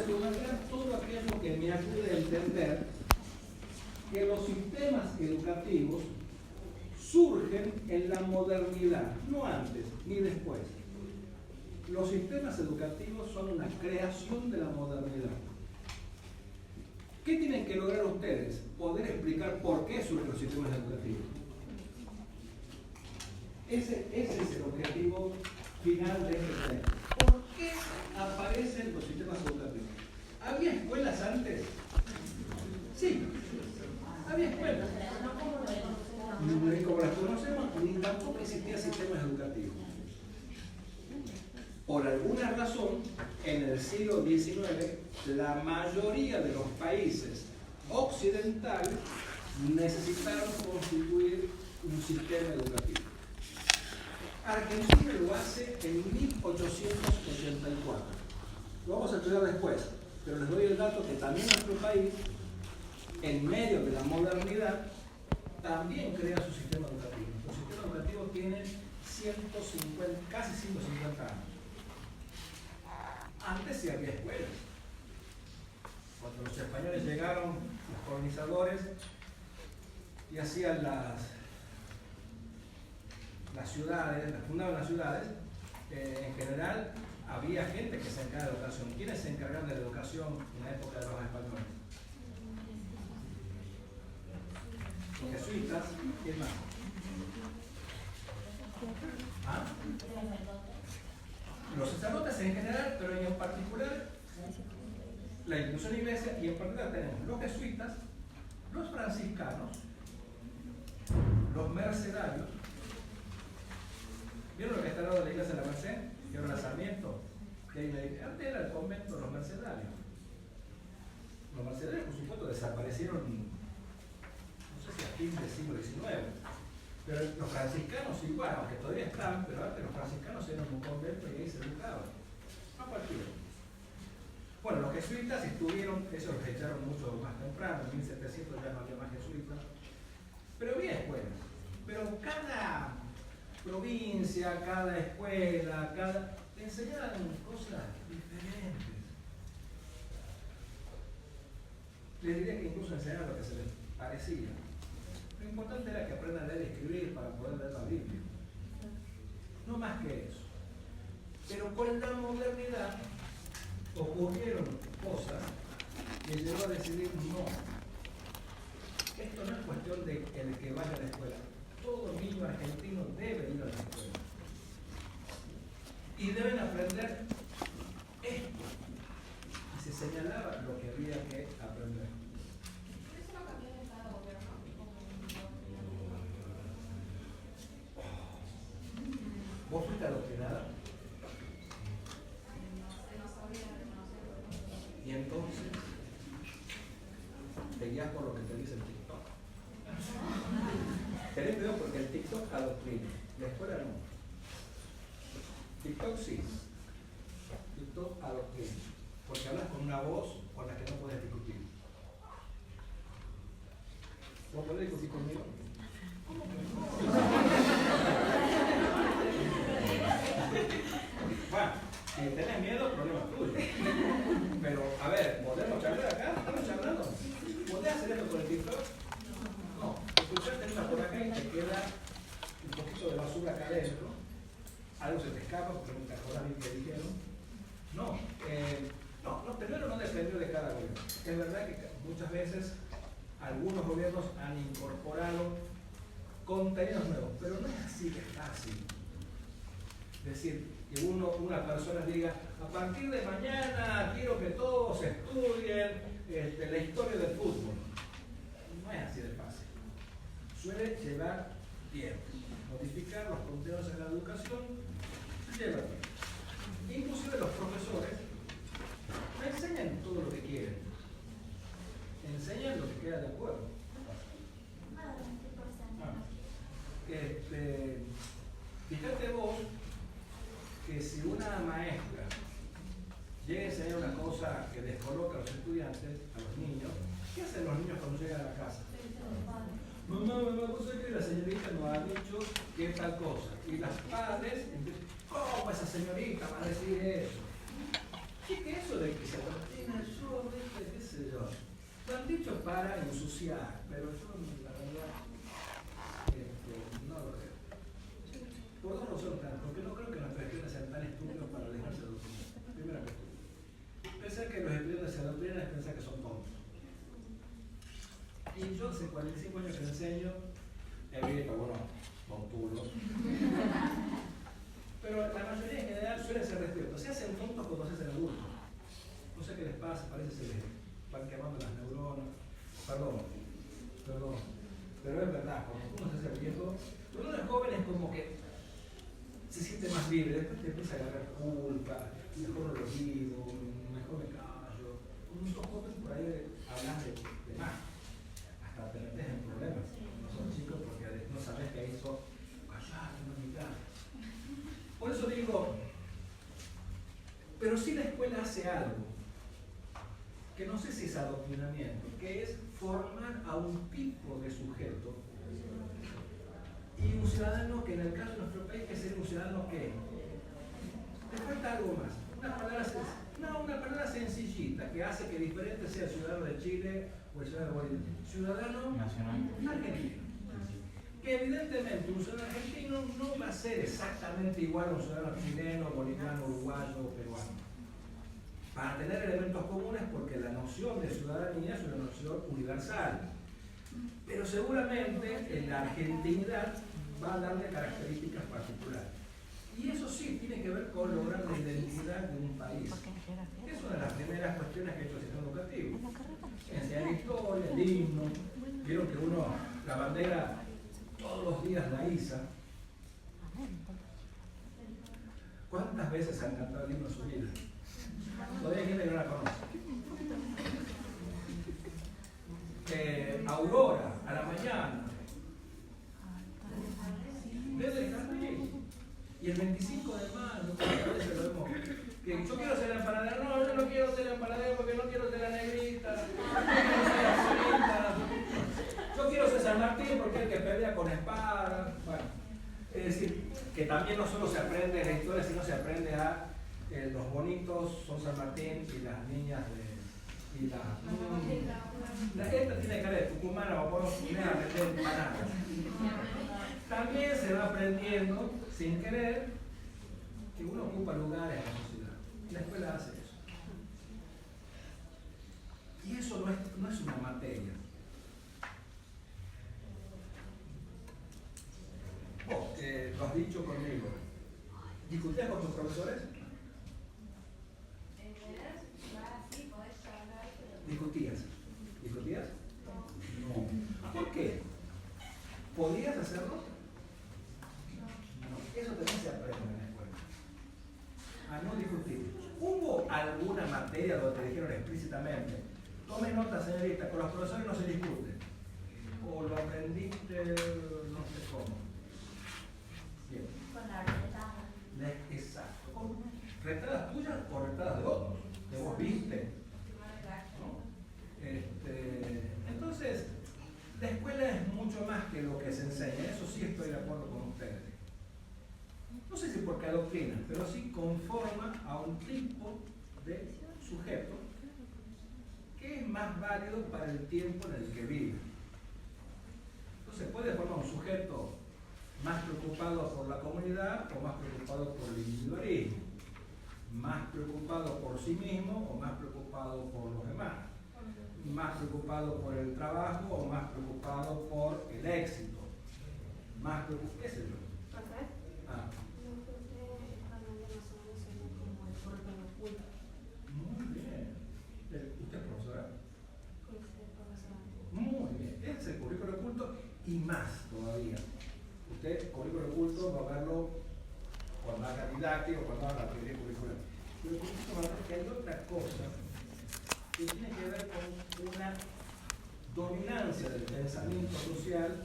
lugar todo aquello que me ayude a entender que los sistemas educativos surgen en la modernidad, no antes ni después. Los sistemas educativos son una creación de la modernidad. ¿Qué tienen que lograr ustedes? Poder explicar por qué surgen los sistemas educativos. Ese es el objetivo final de este tema. ¿Por qué aparecen los sistemas educativos? ¿Había escuelas antes? Sí, había escuelas. Ni como las conocemos, ni tampoco existía sistemas educativos. Por alguna razón, en el siglo XIX, la mayoría de los países occidentales necesitaron constituir un sistema educativo. Argentina lo hace en 1884. Lo vamos a estudiar después, pero les doy el dato que también nuestro país, en medio de la modernidad, también crea su sistema educativo. Su sistema educativo tiene casi 150 años. Antes sí había escuelas. Cuando los españoles llegaron, los colonizadores, y hacían las ciudades, fundaban las ciudades, en general había gente que se encargaba de la educación. ¿Quiénes se encargaron de la educación en la época de los españoles? Los jesuitas, ¿quién más? ¿Ah? Los sacerdotes en general, pero en particular la institución iglesia, y en particular tenemos los jesuitas, los franciscanos, los mercedarios. ¿Vieron lo que está al lado de la iglesia de la Merced? ¿Vieron el Sarmiento? Antes era el convento de los mercedarios. Los mercedarios, por supuesto, desaparecieron, no sé si a fin del siglo XIX. Pero los franciscanos igual, aunque todavía están, pero antes los franciscanos eran un convento y ahí se educaban. No cualquiera. Bueno, los jesuitas estuvieron, eso los echaron mucho más temprano, en 1700 ya no había más jesuitas. Pero había escuelas. Pero cada provincia, cada escuela, te enseñaban cosas diferentes. Les diría que incluso enseñaban lo que se les parecía. Lo importante era que aprendan a leer y escribir para poder leer la Biblia. No más que eso. Pero con la modernidad ocurrieron cosas que llevó a decidir no. Esto no es cuestión de el que vaya a la escuela. Todo niño argentino debe ir a la escuela. Y deben aprender esto. Y se señalaba lo que había que aprender. ¿Vos fuiste adoctrinada? Y entonces te guías por lo que te dice el TikTok. Tenés cuidado porque el TikTok adoctrina, la escuela no. TikTok sí. TikTok adoctrina. Porque hablas con una voz con la que no puedes discutir. ¿Vos podés discutir conmigo? ¿Cómo que no? Bueno, si tenés miedo, problema tuyo. Pero, a ver, ¿podemos charlar acá? ¿Estamos charlando? ¿Podés hacer esto con el TikTok? No. Escuchaste una por acá y te queda un poquito de basura acá adentro. Algo se te escapa porque no te acordás bien qué dijeron. No. Primero no dependió de cada gobierno. Es verdad que muchas veces algunos gobiernos han incorporado contenidos nuevos, pero no es así de fácil. Es decir, que una persona diga, a partir de mañana quiero que todos estudien la historia del fútbol. No es así de fácil. Suele llevar tiempo. Modificar los contenidos en la educación lleva tiempo. Inclusive los profesores no enseñan todo lo que quieren. Enseñan lo que queda de acuerdo. Fíjate vos que si una maestra llega a enseñar una cosa que descoloca a los estudiantes, a los niños, ¿qué hacen los niños cuando llegan a la casa? Mamá, vos sabés que la señorita nos ha dicho que es tal cosa. Y las padres empiezan, ¿cómo esa señorita va a decir eso? ¿Qué es eso de que se adoctrina para ensuciar, pero yo la verdad no lo creo. Por dos razones, porque no creo que los estudiantes sean tan estúpidos para dejarse adoctrinar. Primera cuestión. Pensar que los estudiantes se adoctrinan es pensar que son tontos. Y yo hace 45 años que enseño, he visto algunos tontulos, pero la mayoría en general suelen ser despiertos. Se hacen tontos cuando se hacen adultos. No sé qué les pasa, parece que se les van quemando las neuronas. Perdón. Pero es verdad, cuando uno se hace viejo, cuando uno es joven es como que se siente más libre, después te empieza a agarrar culpa, mejor no lo digo, mejor me callo. Cuando sos joven por ahí hablas de más, hasta te metes en problemas. No son chicos porque no sabes que ahí sos callado, no mitad. Por eso digo, pero si la escuela hace algo, que no sé si es adoctrinamiento, que es formar a un tipo de sujeto y un ciudadano que en el caso de nuestro país que sería un ciudadano que le falta algo más, una palabra sencillita que hace que diferente sea el ciudadano de Chile o el ciudadano de Bolivia, ciudadano nacional argentino, que evidentemente un ciudadano argentino no va a ser exactamente igual a un ciudadano chileno, boliviano, uruguayo o peruano. Para tener elementos comunes, porque la noción de ciudadanía es una noción universal. Pero seguramente en la argentinidad va a darle características particulares. Y eso sí tiene que ver con lograr la identidad de un país. Es una de las primeras cuestiones que ha hecho el sistema educativo. Enseñar historia, el himno. Vieron que la bandera, todos los días la iza. ¿Cuántas veces han cantado el himno en su vida? Todavía hay gente que no la conoce. Aurora, a la mañana. Desde el jardín. Y el 25 de mayo, a veces lo vemos. Que yo quiero ser la empanadera. No, yo no quiero ser la empanadera porque no quiero ser la negrita. No quiero ser la solita. Yo quiero ser San Martín porque es el que pelea con espada. Bueno, es decir, que también no solo se aprende la historia, sino se aprende a los bonitos son San Martín y las niñas de... esta tiene cara de tucumana, o podemos poner a vender empanadas. También se va aprendiendo, sin querer, que uno ocupa lugares en la sociedad. La escuela hace eso. Y eso no es una materia. Lo has dicho conmigo. ¿Discutías con tus profesores? ¿Discutías? No. ¿Por qué? ¿Podías hacerlo? No. Eso también se aprende en la escuela. A no discutir. ¿Hubo alguna materia donde te dijeron explícitamente, tome nota, señorita, con los profesores no se discute? ¿O lo aprendiste no sé cómo? Bien. Con la retada. Exacto. ¿Con retadas tuyas o retadas de otros? Que vos viste. Entonces, la escuela es mucho más que lo que se enseña, eso sí estoy de acuerdo con ustedes. No sé si porque adoctrina, pero sí conforma a un tipo de sujeto que es más válido para el tiempo en el que vive. Entonces puede formar un sujeto más preocupado por la comunidad o más preocupado por el individualismo, más preocupado por sí mismo o más preocupado por los demás, más preocupado por el trabajo o más preocupado por el éxito, más preocupado, qué sé yo. Ah. Muy bien. ¿Usted es profesora? Muy bien. Este es el currículo oculto y más todavía. Usted, currículo oculto, va a verlo cuando haga didáctico, cuando haga la teoría curricular. Pero el currículo va a ver que hay otra cosa que tiene que ver con una dominancia del pensamiento social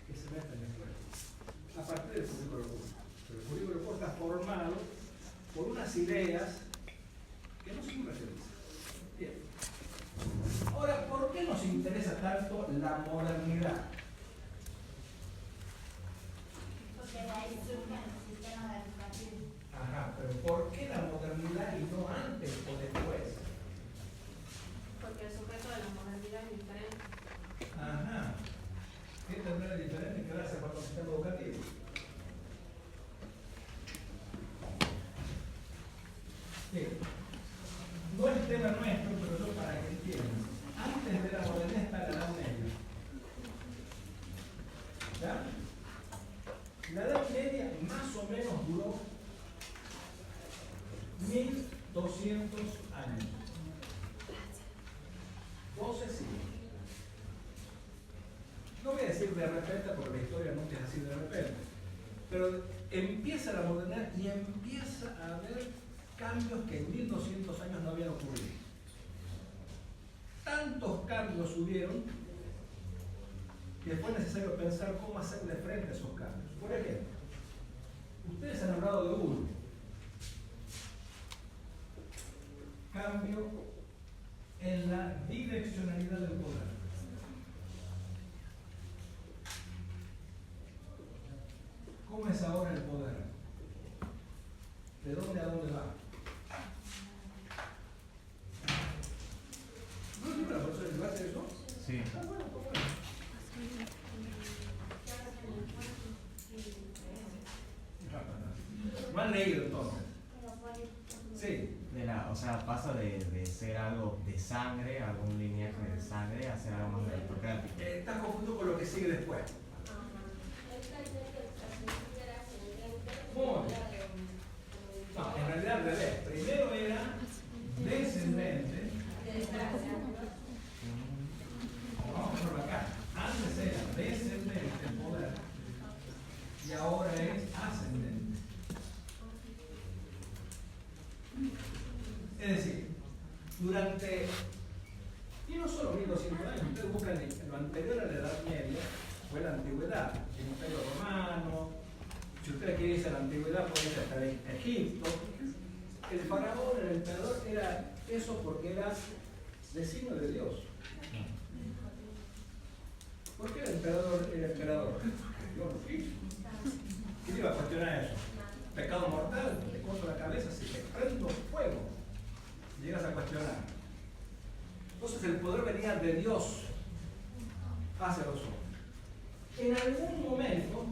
que se mete en la escuela, a partir del currículo oculto. Pero el currículo oculto está formado por unas ideas que no siempre se dicen. Bien. Ahora, ¿por qué nos interesa tanto la modernidad? Porque de ahí surge el sistema educativo. Ajá, pero ¿por qué la modernidad y no antes o después? Porque el sujeto de la modernidad sistema educativo. Bien. No es tema nuestro, pero yo para que entiendan. Antes de la modernidad está la Edad Media. ¿Ya? La Edad Media más o menos duró 1200 años. 12 siglos. No voy a decir de repente porque la historia nunca es así de repente, pero empieza la modernidad y empieza a haber cambios que en 1200 años no habían ocurrido. Tantos cambios hubieron que fue necesario pensar cómo hacerle frente a esos cambios. Por ejemplo, ustedes han hablado de uno. Cambio en la direccionalidad del poder. ¿Cómo es ahora el poder? ¿De dónde a dónde va? ¿No es la persona que va a hacer eso? Sí. Ah, bueno, pues bueno. ¿No han leído entonces? Sí. O sea, pasa de ser algo de sangre, algún lineaje de sangre, a ser algo más meritocrático. Estás confundido con lo que sigue después. Muy bien. No, en realidad al revés. Primero era descendente. Vamos a ponerlo acá. Antes era descendente el poder y ahora es ascendente. Es decir, durante, y no solo 1200 años, ustedes buscan lo anterior a la Edad Media, fue la antigüedad, el Imperio Romano. Si ustedes quieren irse a la antigüedad, pueden ir hasta Egipto. El faraón, el emperador, era eso porque era designio de Dios. ¿Por qué el emperador era emperador? Dios lo quiso. ¿Quién iba a cuestionar eso? Pecado mortal, te corto la cabeza, si te prendo fuego, llegas a cuestionar. Entonces el poder venía de Dios hacia los hombres. En algún momento,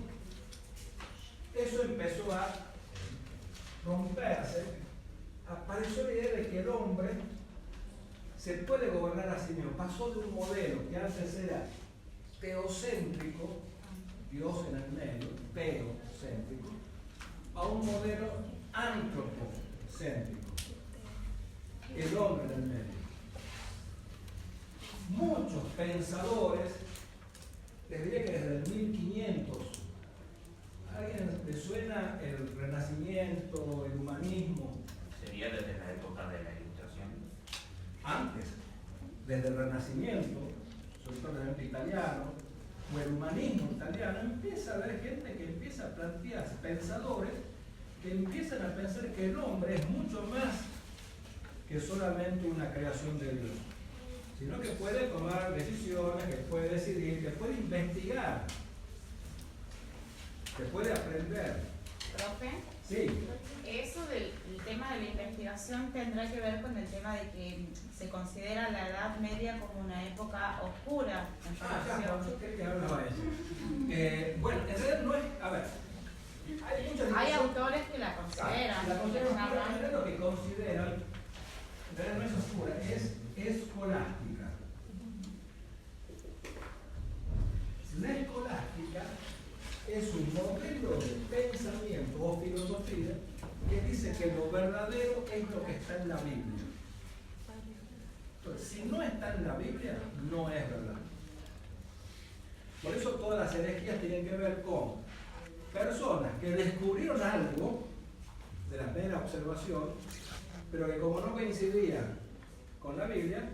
eso empezó a romperse, apareció la idea de que el hombre se puede gobernar a sí mismo. Pasó de un modelo que antes era teocéntrico, Dios en el medio, teocéntrico, a un modelo antropocéntrico, el hombre en el medio. Muchos pensadores, les diría que desde el 1500, ¿a alguien le suena el Renacimiento, el humanismo? Sería desde la época de la Ilustración. Antes, desde el Renacimiento, sobre todo el italiano, o el humanismo italiano, empieza a haber gente que empieza a plantear, pensadores, que empiezan a pensar que el hombre es mucho más que solamente una creación de Dios, sino que puede tomar decisiones, que puede decidir, que puede investigar, que puede aprender. Profe, Sí. eso del el tema de la investigación tendrá que ver con el tema de que se considera la Edad Media como una época oscura en relación. Yo quería que hablaba de eso. Bueno, en realidad no es, a ver, hay muchas Hay discusiones. autores que la consideran. La consideran oscura, en Ajá. realidad lo que consideran, en realidad no es oscura, es escolástica. La escolástica es un modelo de pensamiento o filosofía que dice que lo verdadero es lo que está en la Biblia. Entonces, si no está en la Biblia, no es verdad. Por eso todas las herejías tienen que ver con personas que descubrieron algo de la mera observación, pero que como no coincidían con la Biblia,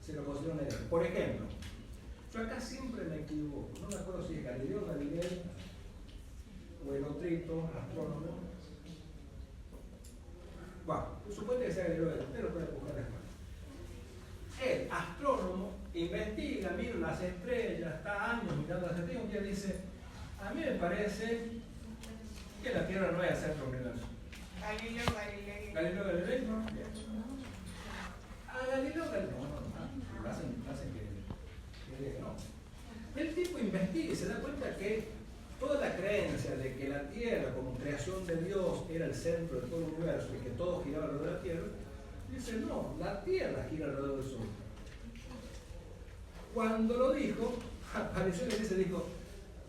se lo consideran herejes. Por ejemplo, yo acá siempre me equivoco, no me acuerdo si es Galileo Galilei o el otrito, astrónomo. Bueno, suponte que sea Galileo Galilei, usted lo puede buscar después. El astrónomo investiga, mira las estrellas, está años mirando las estrellas, y un día dice, a mí me parece que la Tierra no es el centro del universo. Galileo Galilei. ¿Galileo Galilei? No. Bien. A Galileo Galilei, no, hacen que no. El tipo investiga y se da cuenta que todas centro de todo el universo y que todo giraba alrededor de la Tierra, dice, no, la Tierra gira alrededor del Sol. Cuando lo dijo, apareció y dijo,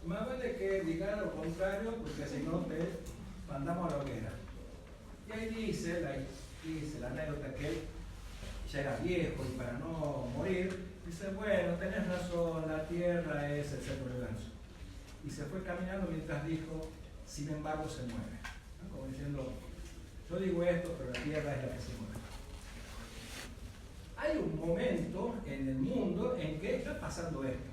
más vale que diga lo contrario, porque si no te mandamos a la hoguera. Y ahí dice la anécdota que él ya era viejo y para no morir, dice, bueno, tenés razón, la Tierra es el centro del universo. Y se fue caminando mientras dijo, sin embargo se mueve. ¿No? Como diciendo, yo digo esto, pero la Tierra es la que se mueve. Hay un momento en el mundo en que está pasando esto.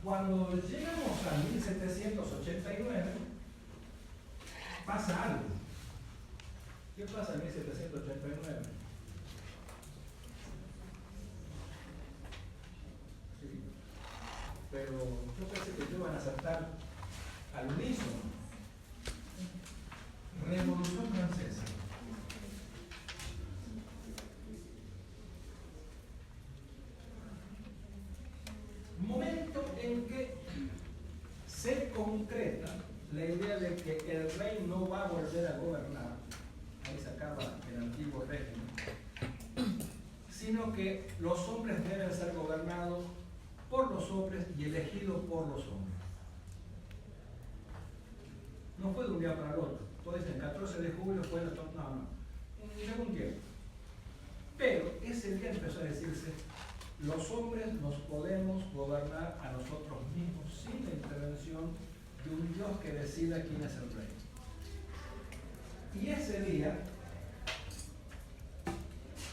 Cuando llegamos a 1789, pasa algo. ¿Qué pasa en 1789? Sí. Pero yo pensé que te iban a saltar al unísono. Revolución Francesa. Momento en que se concreta la idea de que el rey no va a volver a gobernar, ahí se acaba el antiguo régimen, sino que los hombres deben ser gobernados por los hombres y elegidos por los hombres. No fue de un día para el otro. Todos dicen, el 14 de julio fue el... No. Llegó un tiempo. Pero ese día empezó a decirse, los hombres nos podemos gobernar a nosotros mismos sin la intervención de un Dios que decida quién es el rey. Y ese día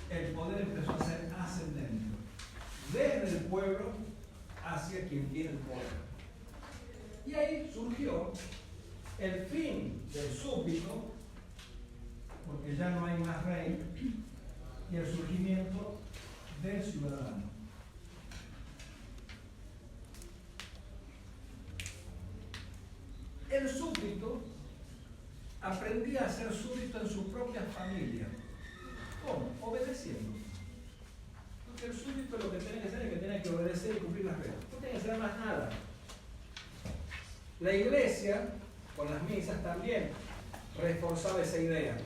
el poder empezó a ser ascendente, desde el pueblo hacia quien tiene el poder. Y ahí surgió el fin del súbdito, porque ya no hay más rey, y el surgimiento del ciudadano. El súbdito aprendía a ser súbdito en su propia familia. ¿Cómo? Obedeciendo. Porque el súbdito lo que tiene que hacer es que tiene que obedecer y cumplir las reglas. No tiene que hacer más nada. La iglesia, con las misas también, reforzaba esa idea,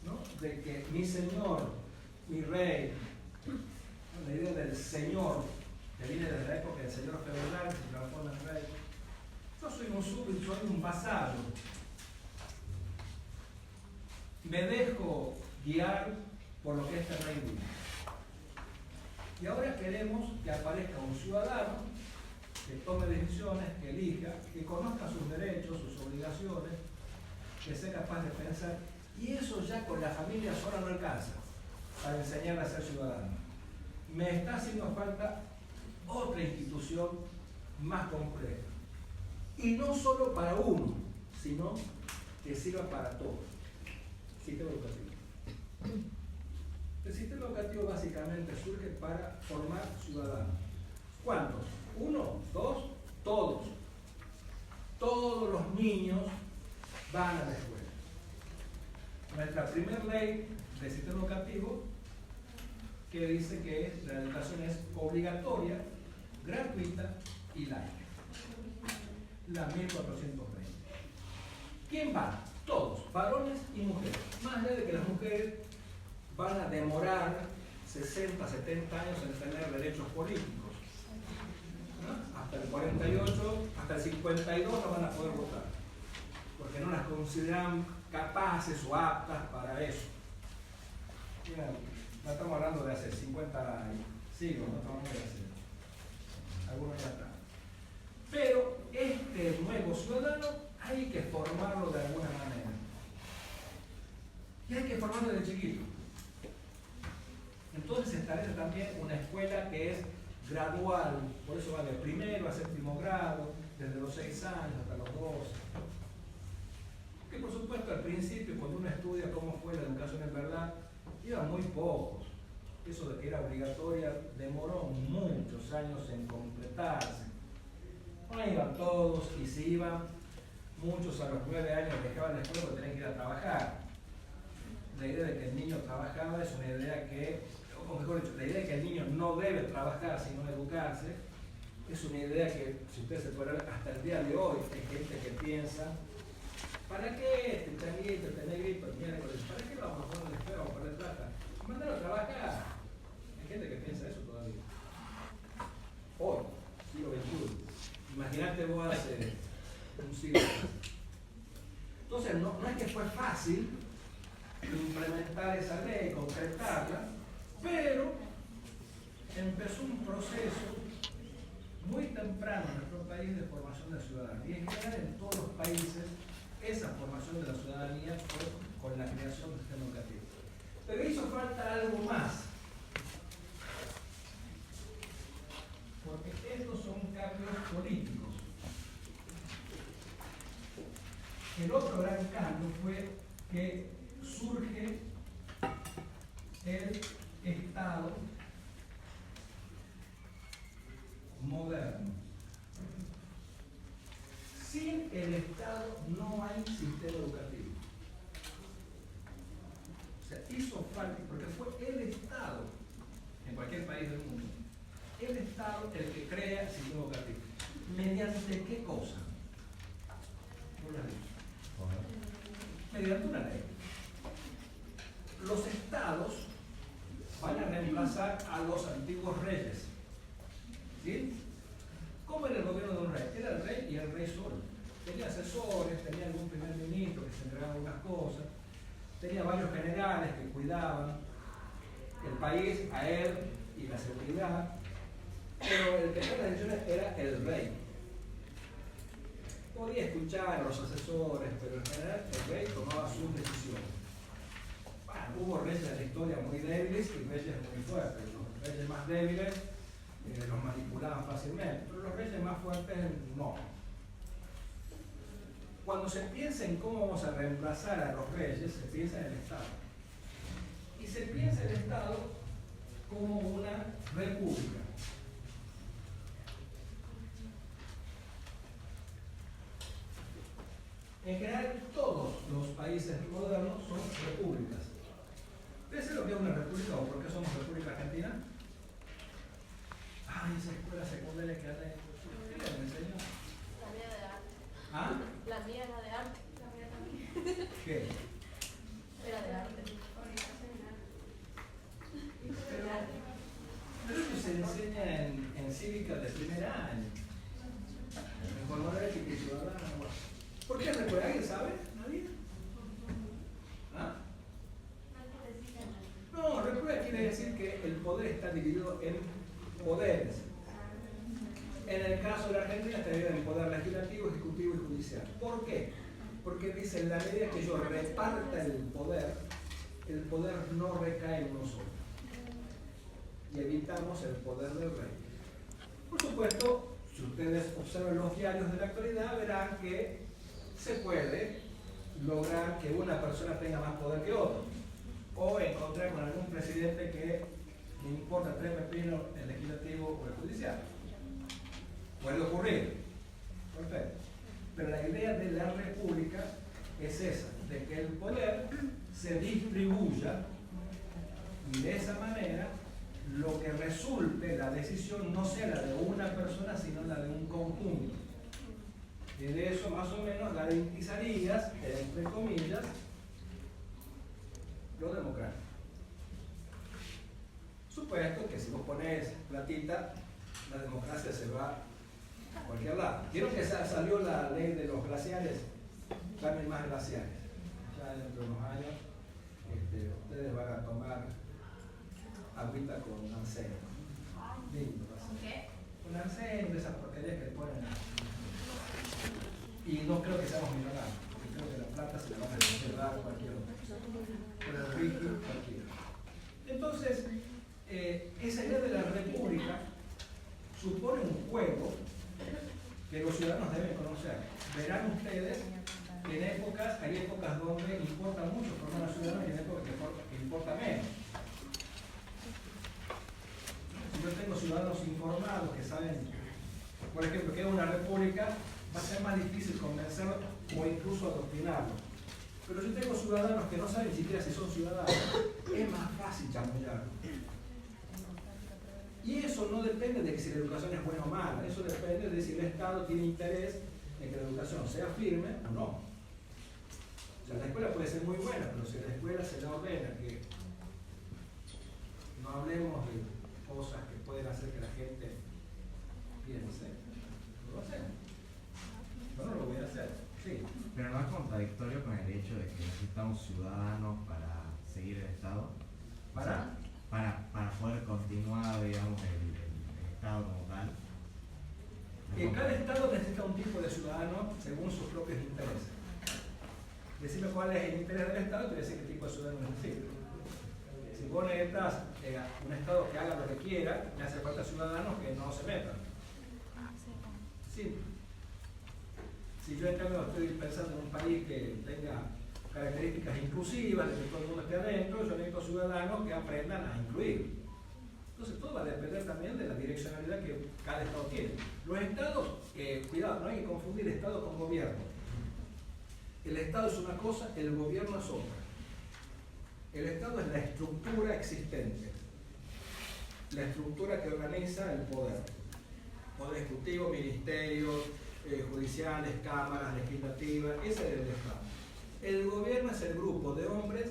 ¿no? De que mi Señor, mi Rey, la idea del Señor, que viene desde la época del Señor feudal, que se transforma en Rey. Yo soy un súbdito, soy un vasallo. Me dejo guiar por lo que este rey dice. Y ahora queremos que aparezca un ciudadano que tome decisiones, que elija, que conozca sus derechos, sus obligaciones, que sea capaz de pensar. Y eso ya con la familia sola no alcanza para enseñarle a ser ciudadano. Me está haciendo falta otra institución más compleja. Y no solo para uno, sino que sirva para todos. Sistema educativo. El sistema educativo básicamente surge para formar ciudadanos. ¿Cuántos? ¿Uno? ¿Dos? Todos. Todos los niños van a la escuela. Nuestra primera ley del sistema educativo que dice que la educación es obligatoria, gratuita y laica. La 1420. ¿Quién va? Todos, varones y mujeres. Más allá de que las mujeres van a demorar 60, 70 años en tener derechos políticos. ¿No? Hasta el 48, hasta el 52 no van a poder votar, porque no las consideran capaces o aptas para eso. Mira, no estamos hablando de hace 50 siglos, no estamos hablando de hace algunos ya están. Pero este nuevo ciudadano hay que formarlo de alguna manera. Y hay que formarlo desde chiquito. Entonces se establece también una escuela que es gradual, por eso va de primero a séptimo grado, desde los 6 años hasta los 12. Que por supuesto al principio, cuando uno estudia cómo fue la educación en verdad, iban muy pocos. Eso de que era obligatoria demoró muchos años en completarse. No iban todos, y si iban, muchos a los 9 años dejaban la escuela porque tenían que ir a trabajar. La idea de que el niño trabajaba es una idea que, o mejor dicho, la idea de que el niño no debe trabajar sino educarse, es una idea que, si ustedes se pueden ver hasta el día de hoy, hay gente que piensa ¿Para qué este changuito, este negrito, el miércoles? ¿Para qué lo vamos a poner después? Vamos a poner plata. Mándalo a trabajar. Hay gente que piensa eso todavía. Hoy, siglo XXI. Imagínate vos hace un siglo. Entonces, no es que fue fácil implementar esa ley, concretarla, pero empezó un proceso muy temprano en nuestro país de formación de ciudadanía. Y en general en todos los países esa formación de la ciudadanía fue con la creación del sistema educativo. Pero hizo falta algo más. Porque estos son cambios políticos. El otro gran cambio fue que surge el Estado moderno. Sin el Estado no hay sistema educativo. O sea, hizo falta, porque fue el Estado, en cualquier país del mundo, el Estado el que crea el sistema educativo. ¿Mediante qué cosa? No lo has dicho. Mediante una ley. Los estados van a reemplazar a los antiguos reyes. ¿Sí? ¿Cómo era el gobierno de un rey? Era el rey y el rey solo. Tenía asesores, tenía algún primer ministro que se encargaba de unas cosas, tenía varios generales que cuidaban el país, a él y la seguridad, pero el que tomaba las decisiones era el rey. Podía escuchar a los asesores, pero en general el rey tomaba sus decisiones. Bueno, hubo reyes en la historia muy débiles y reyes muy fuertes. Los reyes más débiles los manipulaban fácilmente, pero los reyes más fuertes no. Cuando se piensa en cómo vamos a reemplazar a los reyes, se piensa en el Estado. Y se piensa en el Estado como una república. En general, todos los países modernos son repúblicas. ¿Ustedes saben lo que es una república o por qué somos República Argentina? Ay, esa escuela secundaria que anda en... ¿Qué le enseñó? La mía de arte. ¿Ah? La mía era de arte. La mía también. ¿Qué? Era de arte. Pero eso se enseña en cívica de primer año. En formador ética y ciudadano. ¿Por qué recuerda? ¿Alguien sabe? ¿Nadie? ¿Ah? No, recuerda quiere decir que el poder está dividido en poderes. En el caso de la Argentina está dividido en poder legislativo, ejecutivo y judicial. ¿Por qué? Porque dice, en la medida que yo reparta el poder no recae en uno solo. Y evitamos el poder del rey. Por supuesto, si ustedes observan los diarios de la actualidad, verán que se puede lograr que una persona tenga más poder que otro. O encontrar con algún presidente que le importa tres pepinos el legislativo o el judicial. Puede ocurrir. Perfecto. Pero la idea de la república es esa, de que el poder se distribuya y de esa manera lo que resulte, la decisión no sea la de una persona, sino la de un conjunto. Y de eso más o menos garantizarías, entre comillas, lo democrático. Supuesto que si vos pones platita, la democracia se va a cualquier lado. ¿Vieron que salió la ley de los glaciares? También más glaciares. Ya dentro de unos años ustedes van a tomar agüita con arsénico. Lindo. ¿Con qué? Con arsénico, esas porquerías que ponen. Y no creo que seamos millonarios, porque creo que la plata se la van a reservar a cualquier otro. Pero el rico, cualquiera. Entonces, esa idea de la república supone un juego que los ciudadanos deben conocer. Verán ustedes que hay épocas donde importa mucho formar a ciudadanos y hay épocas que importa menos. Si yo tengo ciudadanos informados que saben, por ejemplo, que es una república, va a ser más difícil convencerlos o incluso adoctrinarlos. Pero si tengo ciudadanos que no saben ni siquiera si son ciudadanos, es más fácil chamullarlos. Y eso no depende de que si la educación es buena o mala, eso depende de si el Estado tiene interés en que la educación sea firme o no. escuela puede ser muy buena, pero si a la escuela se le ordena que no hablemos de cosas que pueden hacer que la gente piense, no lo hacemos. Yo no lo voy a hacer, sí. Pero no es contradictorio con el hecho de que necesitamos ciudadanos para seguir el Estado. ¿Para? Para poder continuar, digamos, el Estado como tal. Cada Estado necesita un tipo de ciudadano según sus propios intereses. Decime cuál es el interés del Estado y te voy a decir qué tipo de ciudadano necesita. Si vos necesitas un Estado que haga lo que quiera, le hace falta ciudadanos que no se metan. Simple. Si yo en cambio estoy pensando en un país que tenga características inclusivas, de que todo el mundo esté adentro, yo necesito ciudadanos que aprendan a incluir. Entonces todo va a depender también de la direccionalidad que cada Estado tiene. Los Estados, cuidado, no hay que confundir Estado con gobierno. El Estado es una cosa, el gobierno es otra. El Estado es la estructura existente, la estructura que organiza el poder. Poder ejecutivo, ministerios, judiciales, cámaras, legislativas, ese es el Estado. El gobierno es el grupo de hombres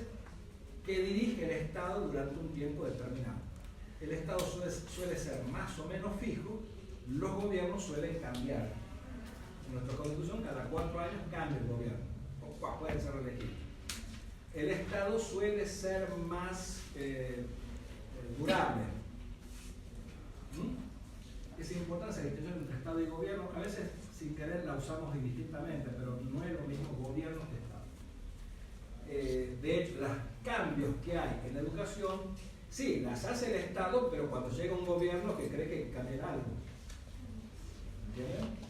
que dirige el Estado durante un tiempo determinado. El Estado suele ser más o menos fijo, los gobiernos suelen cambiar. En nuestra Constitución, cada 4 años cambia el gobierno, o pueden ser elegidos. El Estado suele ser más durable. Es importante la distinción entre Estado y gobierno. A veces, sin querer, la usamos indistintamente, pero no es lo mismo gobierno que Estado. De hecho, los cambios que hay en la educación, sí, las hace el Estado, pero cuando llega un gobierno que cree que cambia algo. ¿Entienden?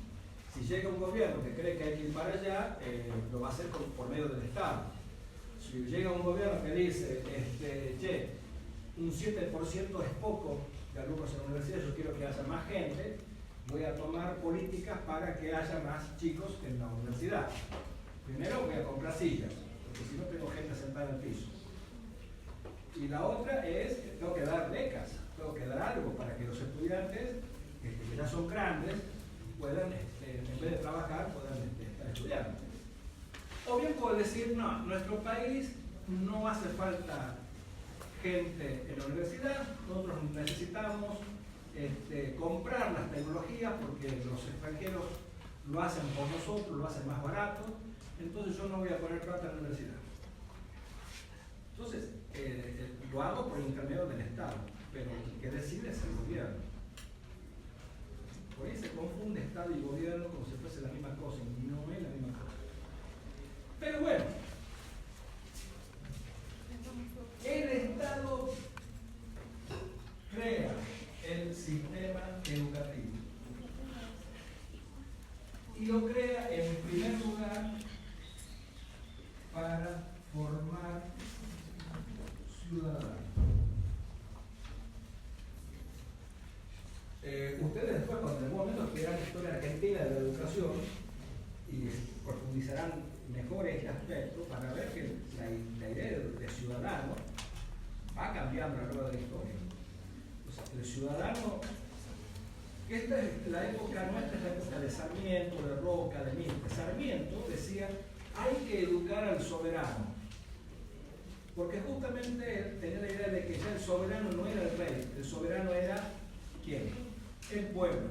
Si llega un gobierno que cree que hay que ir para allá, lo va a hacer por medio del Estado. Si llega un gobierno que dice, che, un 7% es poco de alumnos en la universidad, yo quiero que haya más gente, voy a tomar políticas para que haya más chicos en la universidad. Primero voy a comprar sillas, porque si no tengo gente sentada en el piso. Y la otra es que tengo que dar becas, tengo que dar algo para que los estudiantes, que ya son grandes, puedan, en vez de trabajar, puedan estar estudiando. O bien puedo decir, no, nuestro país no hace falta gente en la universidad, nosotros necesitamos comprar las tecnologías porque los extranjeros lo hacen por nosotros, lo hacen más barato, entonces yo no voy a poner plata en la universidad. Entonces, lo hago por intermedio del Estado, pero el que decide es el gobierno. Por ahí se confunde Estado y gobierno como si fuese la misma cosa, y no es la misma cosa. Pero bueno, el Estado crea el sistema educativo y lo crea en primer lugar para formar ciudadanos. Ustedes después, cuando en algún momento estudiarán la historia argentina de la educación y profundizarán mejor este aspecto para ver que la idea de ciudadano va cambiando a lo largo de la historia. O sea, el ciudadano, esta es la época nuestra, es la época de Sarmiento, de Roca, de Milton. Sarmiento decía, hay que educar al soberano. Porque justamente tenía la idea de que ya el soberano no era el rey, el soberano era ¿quién? El pueblo.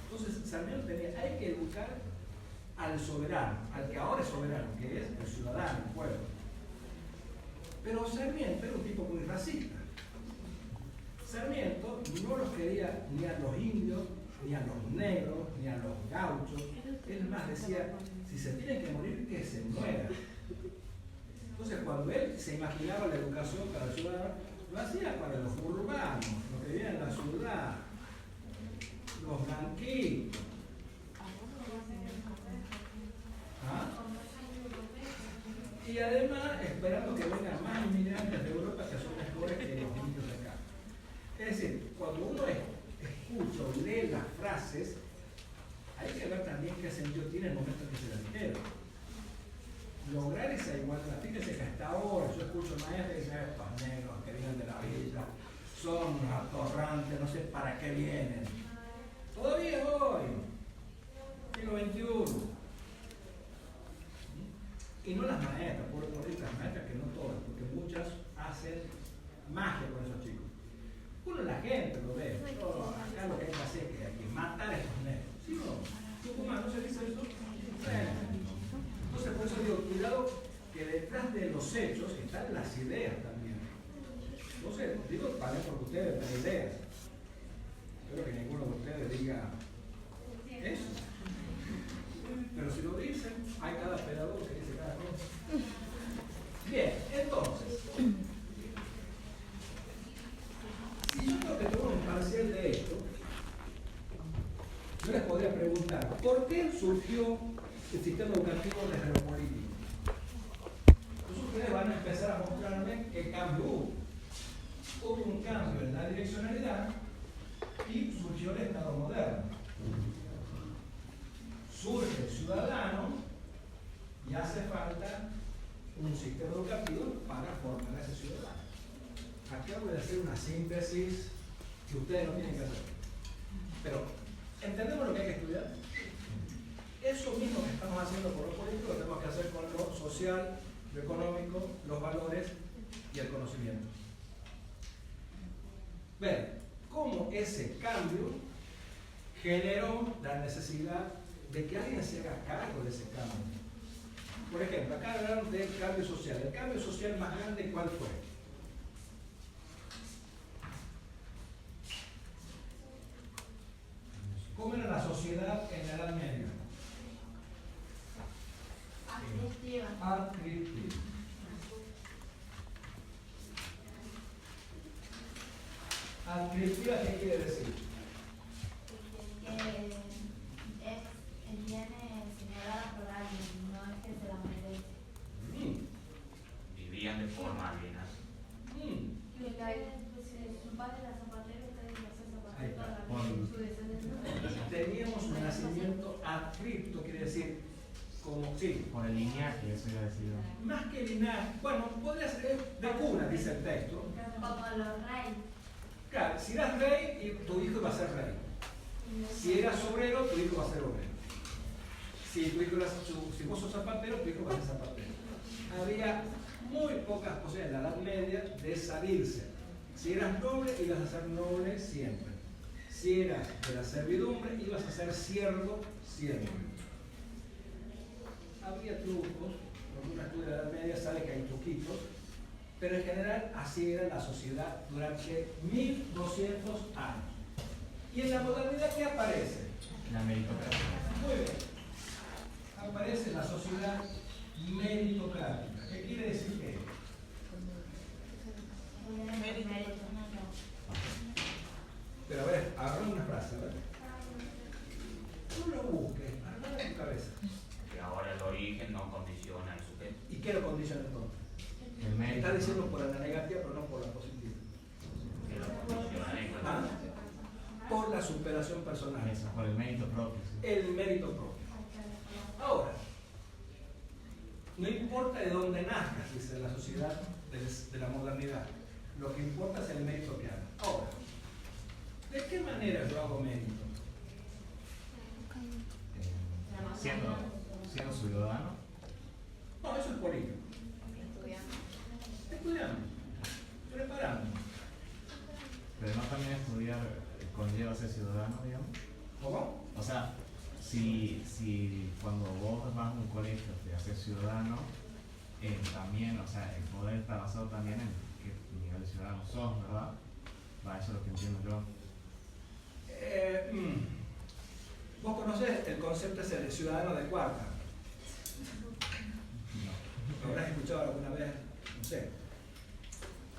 Entonces Sarmiento tenía, hay que educar al soberano, al que ahora es soberano, que es el ciudadano, el pueblo. Pero Sarmiento era un tipo muy racista. Sarmiento no los quería ni a los indios, ni a los negros, ni a los gauchos. Él más decía, si se tienen que morir, que se mueran. Entonces, cuando él se imaginaba la educación para el ciudadano, lo hacía para los urbanos, los que vivían en la ciudad, los blanquitos. ¿Ah? Y además, esperando que vengan más inmigrantes de Europa que son mejores que los indios de acá. Es decir, cuando uno escucha o lee las frases, hay que ver también qué sentido tiene el momento en que se las dijeron. Lograr esa igualdad, fíjense que hasta ahora yo escucho maestros que dicen, estos negros que vienen de la villa, son atorrantes, no sé para qué vienen. Todavía hoy, siglo XXI. Y no las maestras, por las maestras que no todas, porque muchas hacen magia con esos chicos. Uno, la gente lo ve. Oh, acá lo que hay que hacer es que hay que matar a estos nenes. ¿Sí o no? ¿Tucumán no se dice eso? Bueno. Entonces, por eso digo, cuidado que detrás de los hechos están las ideas también. Entonces, digo también porque ustedes tienen ideas. Espero que ninguno de ustedes diga eso. Pero si lo dicen, hay cada pedagogo que dice cada cosa. Bien, entonces, si yo creo que tengo un parcial de esto, yo les podría preguntar, ¿por qué surgió el sistema educativo desde lo político? Entonces ustedes van a empezar a mostrarme qué cambio hubo. Hubo un cambio en la direccionalidad y surgió el Estado moderno. Surge el ciudadano y hace falta un sistema educativo para formar a ese ciudadano. Acá voy a hacer una síntesis que ustedes no tienen que hacer. Pero, ¿entendemos lo que hay que estudiar? Eso mismo que estamos haciendo por lo político lo tenemos que hacer con lo social, lo económico, los valores y el conocimiento. Ver cómo ese cambio generó la necesidad de que alguien se haga cargo de ese cambio. Por ejemplo, acá hablaron del cambio social. ¿El cambio social más grande cuál fue? ¿Cómo era la sociedad en la Edad Media? Adictiva. Adictiva. ¿Adictiva qué quiere decir? Viene señalada por alguien, no es que se la merece. Vivían de forma alienada. Su padre era zapatero, ustedes no son Ahí está. zapateros, su descendencia. Teníamos un nacimiento adscripto, quiere decir, como, sí, Por el lineaje, eso iba a decir. más que linaje, bueno, podría ser de cuna, dice el texto. Como los reyes. Claro, si eras rey, y tu hijo iba a ser rey. Si eras obrero, tu hijo va a ser obrero. Si vos sos zapatero, tu hijo va a ser zapatero. Había muy pocas posibilidades en la Edad Media de salirse. Si eras noble, ibas a ser noble siempre. Si eras de la servidumbre, ibas a ser siervo siempre. Había trucos, cuando uno estudia la Edad Media sabe que hay truquitos, pero en general así era la sociedad durante 1200 años. ¿Y en la modernidad qué aparece? La meritocracia. Muy bien. Aparece la sociedad meritocrática. ¿Qué quiere decir que? Pero a ver, agarra una frase, ¿verdad? No lo busques, agarra en tu cabeza. Que ahora el origen no condiciona el sujeto. ¿Y qué lo condiciona entonces? El mérito. Está diciendo por la negativa, pero no por la positiva. Que lo condiciona en ¿Ah? Por la superación personal. Eso, por el mérito propio. Sí. El mérito propio. Ahora, no importa de dónde nazcas, dice la sociedad de la modernidad, lo que importa es el mérito que hagas. Ahora, ¿de qué manera yo hago mérito? Siendo ciudadano. No, eso es político. Estudiando, preparando. Pero no también estudiar conlleva ser ciudadano, digamos. ¿Cómo? O sea, si cuando vos vas a un colegio te haces ciudadano, también, o sea, el poder está basado también en qué nivel de ciudadano sos, ¿verdad? Va, eso es lo que entiendo yo. ¿Vos conocés el concepto ese de ciudadano de cuarta? No. ¿Lo habrás escuchado alguna vez? No sé.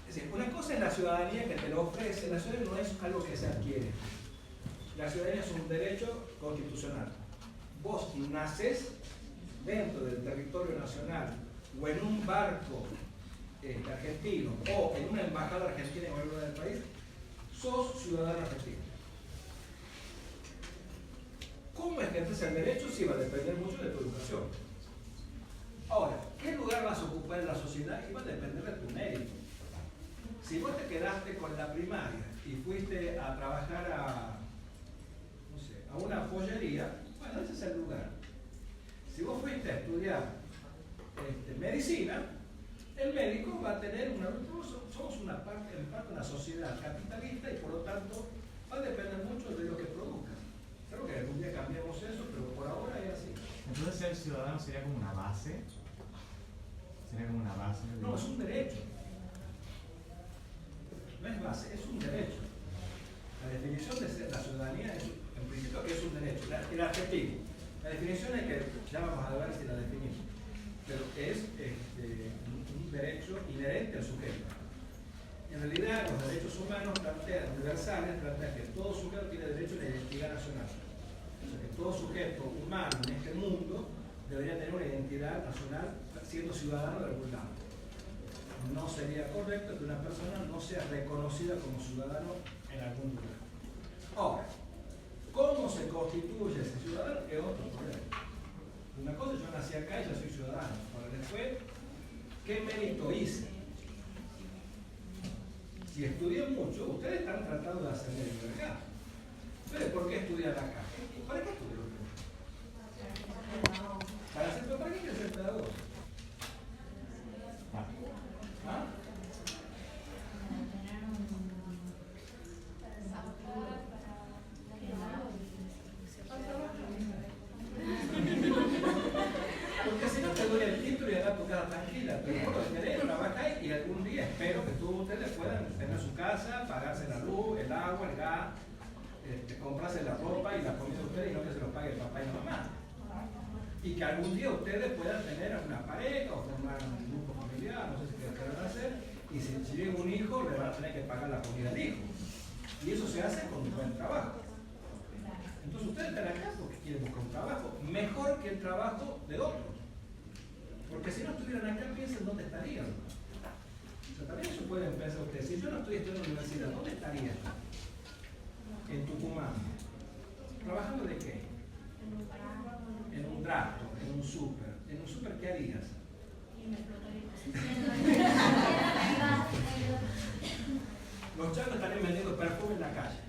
Es decir, una cosa es la ciudadanía que te lo ofrece, la ciudadanía no es algo que se adquiere. La ciudadanía es un derecho constitucional. Vos nacés dentro del territorio nacional o en un barco argentino o en una embajada argentina en cualquier lugar del país, sos ciudadano argentino. ¿Cómo ejerces el derecho? Sí, va a depender mucho de tu educación. Ahora, ¿qué lugar vas a ocupar en la sociedad? Y va a depender de tu mérito. Si vos te quedaste con la primaria y fuiste a trabajar a una pollería, bueno, ese es el lugar. Si vos fuiste a estudiar medicina, el médico va a tener somos en parte una sociedad capitalista y por lo tanto va a depender mucho de lo que produzca. Creo que algún día cambiamos eso, pero por ahora es así. Entonces ser ciudadano sería como una base. Sería como una base. No, es un derecho. No es base, es un derecho. La definición de la ciudadanía es, en principio, que es un derecho. El adjetivo. La definición es que ya vamos a ver si la definimos. Pero es un derecho inherente al sujeto. En realidad, los derechos humanos universales plantean que todo sujeto tiene derecho a la identidad nacional. O sea, que todo sujeto humano en este mundo debería tener una identidad nacional siendo ciudadano de algún lado. No sería correcto que una persona no sea reconocida como ciudadano en algún lugar. Ahora, ¿cómo se constituye ese ciudadano? Es otro problema. Una cosa, yo nací acá y ya soy ciudadano. Ahora, después, ¿qué mérito hice? Si estudié mucho, ustedes están tratando de hacer mérito acá. Entonces, ¿por qué estudiar acá? ¿Para qué estudiar usted? ¿Para qué quiere ser pedagogo? ¿Ah? Porque si no te doy el título y andar tu casa tranquila, pero vos lo que querés trabajar y algún día espero que todos ustedes puedan tener su casa, pagarse la luz, el agua, el gas, comprarse la ropa y la comida de ustedes y no que se lo pague el papá y la mamá. Y que algún día ustedes puedan tener una pareja o formar un grupo familiar, no sé si qué van a hacer, y si llega un hijo le van a tener que pagar la comida al hijo. Y eso se hace con un buen trabajo. Entonces ustedes están acá porque quieren buscar un trabajo mejor que el trabajo de otros. Porque si no estuvieran acá, piensen dónde estarían. O sea, también eso pueden pensar ustedes. Si yo no estoy estudiando en la universidad, ¿dónde estaría? En Tucumán. ¿Trabajando de qué? En un tracto, en un súper. ¿En un súper qué harías? Los changos estarían vendiendo perfume en la calle.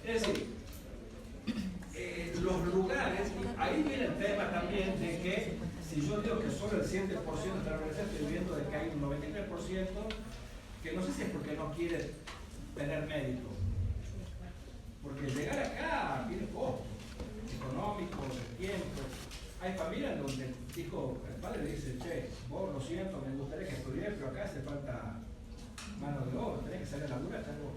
Es decir, los lugares, ahí viene el tema también de que si yo digo que solo el 7% de la universidad, estoy viendo de que hay un 93% que no sé si es porque no quiere tener mérito. Porque llegar acá tiene costos económicos, de tiempo. Hay familias donde el padre le dice, che, vos lo siento, me gustaría que estudies, pero acá hace falta mano de obra, tenés que salir a la dura, estar vos.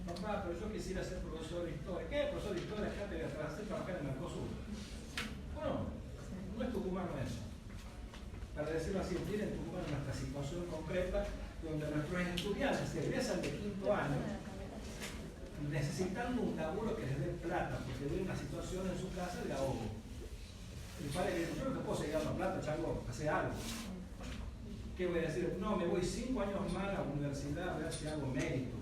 Papá, pero yo quisiera ser profesor de historia. ¿Qué profesor de historia? Acá te voy a hacer trabajar en Mercosur. Bueno, no es tucumano eso. Para decirlo así, tienen Tucumán nuestra situación concreta, donde nuestros estudiantes se egresan de 5º año necesitando un laburo que les dé plata, porque vive una situación en su casa de ahogo. El padre dice, yo no te puedo seguir dando plata, chango, hace algo. ¿Qué voy a decir? No, me voy 5 años más a la universidad a ver si hago mérito.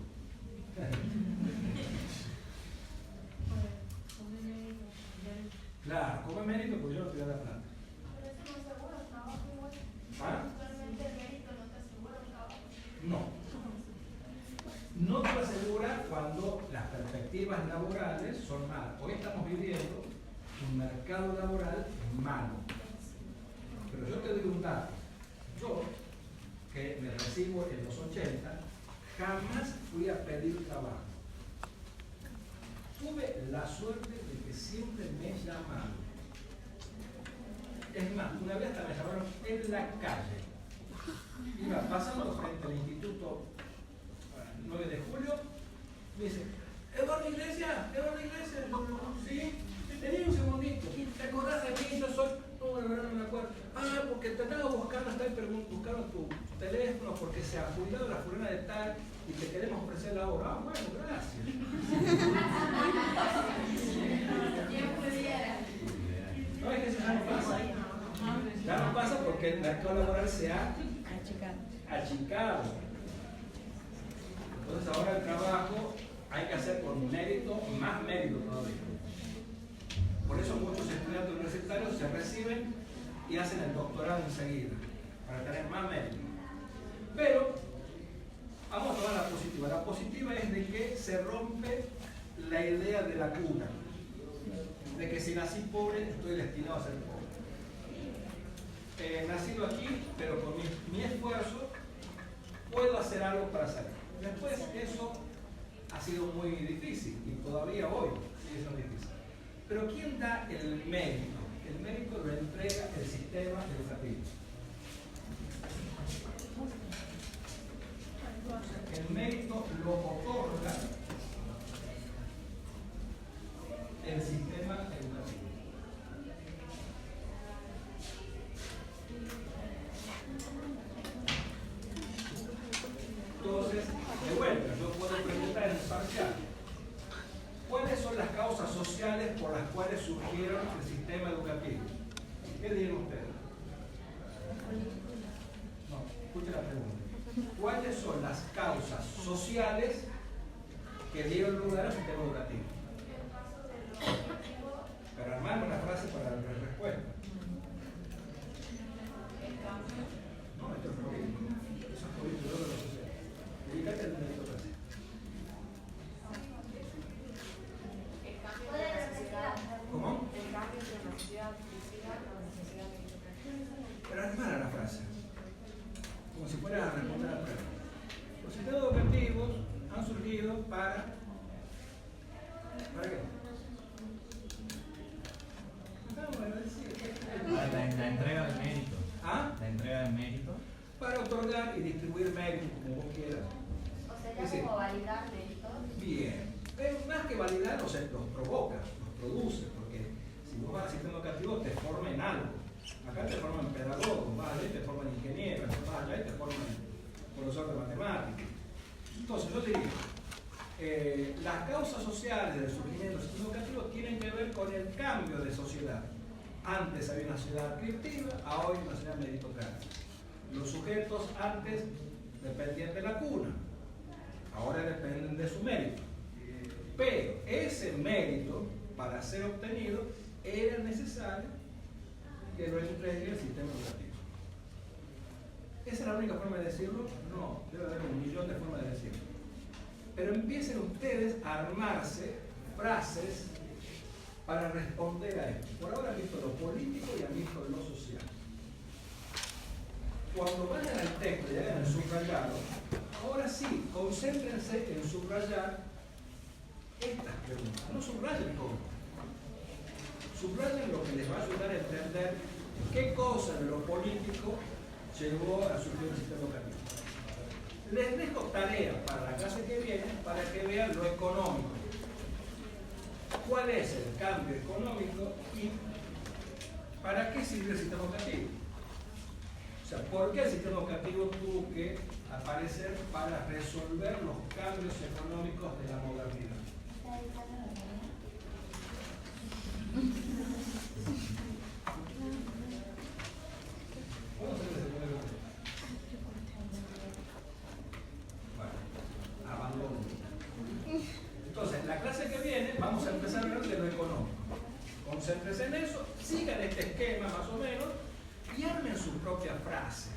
Claro, come mérito porque yo no te voy a dar plata. ¿Ah? No. No te lo asegura cuando las perspectivas laborales son malas. Hoy estamos viviendo un mercado laboral malo. Pero yo te doy un dato. Yo, que me recibo en los 80, jamás fui a pedir trabajo. Tuve la suerte de que siempre me llamaron. Es más, una vez hasta me llamaron en la calle. Iba pasando frente al instituto 9 de julio, me dice, Eduardo Iglesias, sí, tenía un segundito, ¿te acordás de mí? Yo soy, no me acuerdo. Ah, porque te estaba buscando, buscando tu teléfono porque se ha jubilado la fulana de tal y te queremos ofrecer la obra. Ah, bueno, gracias. No, es que eso ya no pasa. Ya no pasa porque el mercado laboral se ha achicado. Entonces ahora el trabajo hay que hacer con mérito, más mérito todavía. Por eso muchos estudiantes universitarios se reciben y hacen el doctorado enseguida, para tener más mérito. Pero vamos a tomar la positiva. La positiva es de que se rompe la idea de la cuna, de que si nací pobre estoy destinado a ser pobre. nacido aquí, pero con mi esfuerzo puedo hacer algo para salir. Después eso ha sido muy difícil y todavía hoy sigue siendo difícil. Pero ¿quién da el mérito? El mérito lo entrega el sistema educativo. El mérito lo otorga el sistema educativo. Entonces, de vuelta, yo puedo preguntar en el parcial, ¿cuáles son las causas sociales por las cuales surgieron el sistema educativo? ¿Qué dirían ustedes? No, escuchen la pregunta. ¿Cuáles son las causas sociales que dieron lugar al sistema educativo? Pero armar una frase para la respuesta. No, esto es político. Eso es político, yo no lo sé. Dedícate al mérito frase. ¿Cómo? El cambio entre necesidad física y necesidad medioambiental. Pero armar la frase. Como si fuera a responder a la pregunta. Los sistemas educativos han surgido ¿para qué? La entrega de mérito. ¿Ah? La entrega de mérito. Para otorgar y distribuir méritos como vos quieras. O sea, como validar méritos. Bien. Pero más que validar, los provoca, los produce, porque si vos vas al sistema educativo te forma en algo. Acá te forman pedagogos, vas allá y te forman ingenieros, vas allá y te forman profesor de matemáticas. Entonces, yo diría, las causas sociales del surgimiento del sistema educativo tienen que ver con el cambio de sociedad. Antes había una sociedad adquisitiva, ahora hay una sociedad meritocrática. Los sujetos antes dependían de la cuna, ahora dependen de su mérito. Pero ese mérito, para ser obtenido, era necesario que lo entregue el sistema educativo. ¿Esa es la única forma de decirlo? No, debe haber 1.000.000 de formas de decirlo. Pero empiecen ustedes a armarse frases para responder a esto. Por ahora han visto lo político y han visto lo social. Cuando vayan al texto y hagan el subrayado, ahora sí, concéntrense en subrayar estas preguntas. No subrayen todo. Subrayen lo que les va a ayudar a entender qué cosa de lo político llegó a surgir el sistema educativo. Les dejo tarea para la clase que viene para que vean lo económico. ¿Cuál es el cambio económico y para qué sirve el sistema educativo? O sea, ¿por qué el sistema educativo tuvo que aparecer para resolver los cambios económicos de la modernidad? Bueno, abandono. Entonces, la clase que viene vamos a empezar a hablar de lo económico. Concéntrense en eso, sigan este esquema más o menos y armen su propia frase.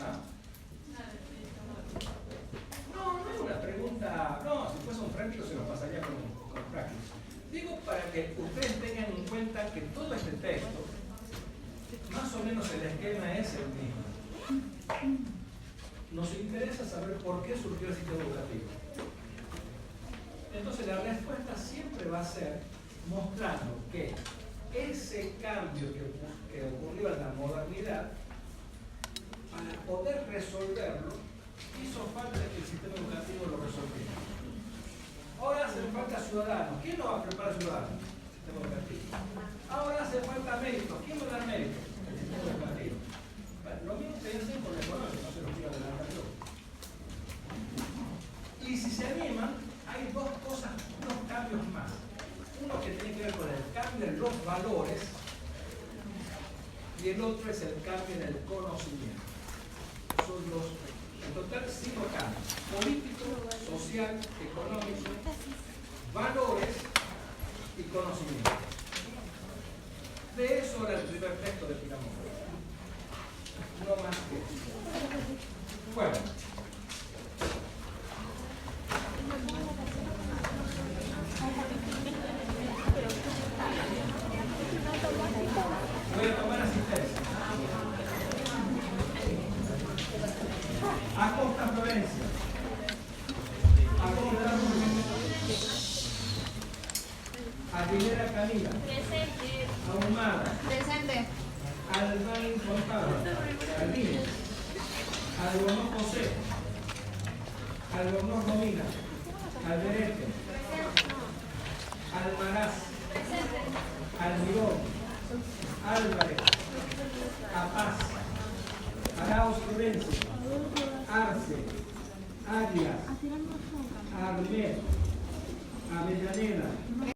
¿Ah? No es una pregunta, no, si fuese un práctico se nos pasaría con práctico. Digo para que ustedes tengan en cuenta que todo este texto, más o menos el esquema es el mismo. Nos interesa saber por qué surgió el sistema educativo. Entonces la respuesta siempre va a ser mostrando que ese cambio que ocurrió en la modernidad, para poder resolverlo, hizo falta que el sistema educativo lo resolviera. Ahora hacen falta ciudadanos. ¿Quién lo va a preparar ciudadanos? El sistema educativo. Ahora hace falta médicos. ¿Quién va a dar médicos? El sistema educativo. Bueno, lo mismo piensen con el económico, no se los quiero adelantar yo. Y si se animan, hay dos cambios más. Uno que tiene que ver con el cambio en los valores y el otro es el cambio en el conocimiento. Son los, en total, 5 cambios: político, social, económico, valores y conocimiento. De eso era el primer texto de Piramón. No más que eso. Bueno. Voy a Presente. Ahumada. Presente. Albán Fontana. Jardines. Albornoz José. Albornoz Romina. Alderete. Almaraz.